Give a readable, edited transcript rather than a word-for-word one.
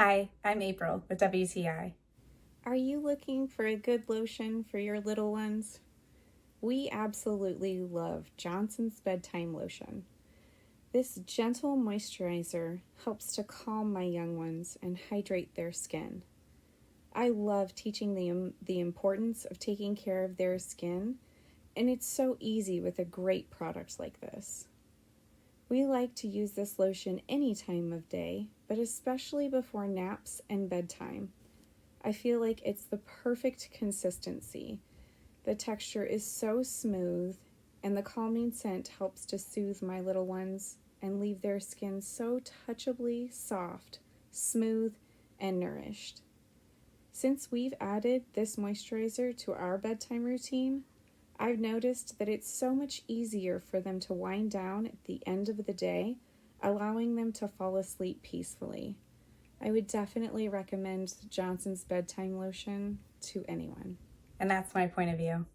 Hi, I'm April with WTI. Are you looking for a good lotion for your little ones? We absolutely love Johnsons Bedtime Lotion. This gentle moisturizer helps to calm my young ones and hydrate their skin. I love teaching them the importance of taking care of their skin, and it's so easy with a great product like this. We like to use this lotion any time of day, but especially before naps and bedtime. I feel like it's the perfect consistency. The texture is so smooth, and the calming scent helps to soothe my little ones and leave their skin so touchably soft, smooth, and nourished. Since we've added this moisturizer to our bedtime routine, I've noticed that it's so much easier for them to wind down at the end of the day, allowing them to fall asleep peacefully. I would definitely recommend Johnson's Bedtime Lotion to anyone. And that's my point of view.